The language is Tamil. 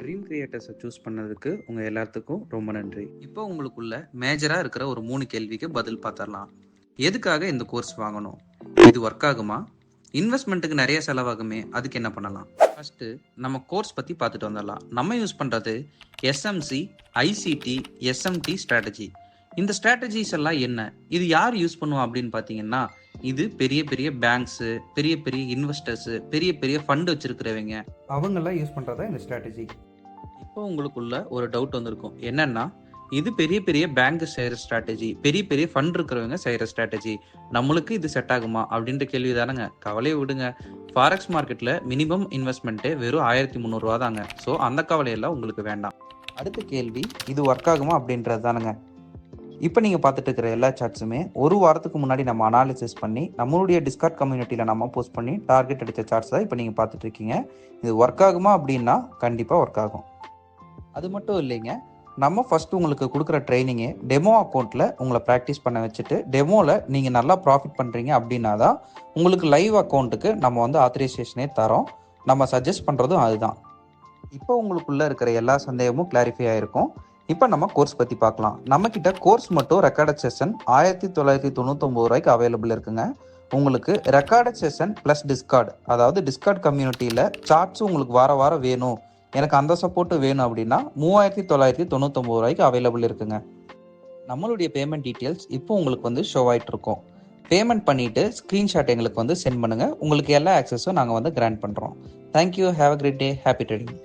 ட்ரீம் கிரியேட்டர்ஸை சூஸ் பண்ணதுக்கு உங்கள் எல்லாத்துக்கும் ரொம்ப நன்றி. இப்போ உங்களுக்குள்ள மேஜராக இருக்கிற ஒரு 3 கேள்விக்கு பதில் பார்த்துடலாம். எதுக்காக இந்த கோர்ஸ் வாங்கணும்? இது ஒர்க் ஆகுமா? இன்வெஸ்ட்மெண்ட்டுக்கு நிறைய செலவாகுமே, அதுக்கு என்ன பண்ணலாம்? ஃபர்ஸ்ட் நம்ம கோர்ஸ் பற்றி பார்த்துட்டு வந்துடலாம். நம்ம யூஸ் பண்ணுறது எஸ்எம்சி, ஐசிடி, எஸ்எம்டி ஸ்ட்ராட்டஜி. இந்த ஸ்ட்ராட்டஜிஸ் எல்லாம் என்ன? இது யார் யூஸ் பண்ணுவா அப்படின்னு பார்த்தீங்கன்னா, இது பெரிய பெரிய பேங்க்ஸு, பெரிய பெரிய இன்வெஸ்டர்ஸு, பெரிய பெரிய ஃபண்ட் வச்சிருக்கிறவங்க அவங்கெல்லாம் யூஸ் பண்ணுறதா இந்த ஸ்ட்ராட்டஜி. இப்போ உங்களுக்குள்ள ஒரு டவுட் வந்திருக்கும். என்னன்னா, இது பெரிய பெரிய பேங்க் செய்கிற ஸ்ட்ராட்டஜி, பெரிய பெரிய ஃபண்ட் இருக்கிறவங்க செய்கிற ஸ்ட்ராட்டஜி, நம்மளுக்கு இது செட் ஆகுமா அப்படின்ற கேள்வி தானேங்க. கவலையை விடுங்க. ஃபாரெக்ஸ் மார்க்கெட்டில் மினிமம் இன்வெஸ்ட்மெண்ட்டே வெறும் 1300 தாங்க. ஸோ அந்த கவலையெல்லாம் உங்களுக்கு வேண்டாம். அடுத்த கேள்வி, இது ஒர்க் ஆகுமா அப்படின்றது தானுங்க. இப்போ நீங்கள் பார்த்துட்டு இருக்கிற எல்லா சார்ட்ஸுமே ஒரு வாரத்துக்கு முன்னாடி நம்ம அனாலிசிஸ் பண்ணி நம்மளுடைய டிஸ்கார்ட் கம்யூனிட்டியில் நம்ம போஸ்ட் பண்ணி டார்கெட் அடித்த சார்ட்ஸ் தான் இப்போ நீங்கள் பார்த்துட்டு இருக்கீங்க. இது ஒர்க் ஆகுமா அப்படின்னா கண்டிப்பாக ஒர்க் ஆகும். அது மட்டும் இல்லைங்க, நம்ம ஃபஸ்ட்டு உங்களுக்கு கொடுக்குற ட்ரைனிங்கே டெமோ அக்கௌண்ட்டில் உங்களை ப்ராக்டிஸ் பண்ண வச்சுட்டு டெமோவில் நீங்கள் நல்லா ப்ராஃபிட் பண்ணுறீங்க அப்படின்னா தான் உங்களுக்கு லைவ் அக்கௌண்ட்டுக்கு நம்ம ஆத்தரைசேஷனே தரோம். நம்ம சஜஸ்ட் பண்ணுறதும் அதுதான். இப்போ உங்களுக்குள்ளே இருக்கிற எல்லா சந்தேகமும் கிளாரிஃபை ஆகிருக்கும். இப்போ நம்ம கோர்ஸ் பற்றி பார்க்கலாம். நம்மக்கிட்ட கோர்ஸ் மட்டும் ரெக்கார்டட் செஷன் 1999 ரூபாய்க்கு அவைலபிள் இருக்குங்க. உங்களுக்கு ரெக்கார்டட் செஷன் ப்ளஸ் டிஸ்கார்ட், அதாவது டிஸ்கார்ட் கம்யூனிட்டியில் சார்ட்ஸும் உங்களுக்கு வாரம் வேணும், எனக்கு அந்த சப்போர்ட்டும் வேணும் அப்படின்னா 3999 ரூபாய்க்கு அவைலபிள் இருக்குங்க. நம்மளுடைய பேமெண்ட் டீட்டெயில்ஸ் இப்போ உங்களுக்கு ஷோ ஆகிட்டு இருக்கும். பேமெண்ட் பண்ணிவிட்டு ஸ்க்ரீன்ஷாட் எங்களுக்கு சென்ட் பண்ணுங்கள். உங்களுக்கு எல்லா ஆக்சஸும் நாங்கள் கிராண்ட் பண்ணுறோம். Thank you. Have a great day. Happy trading.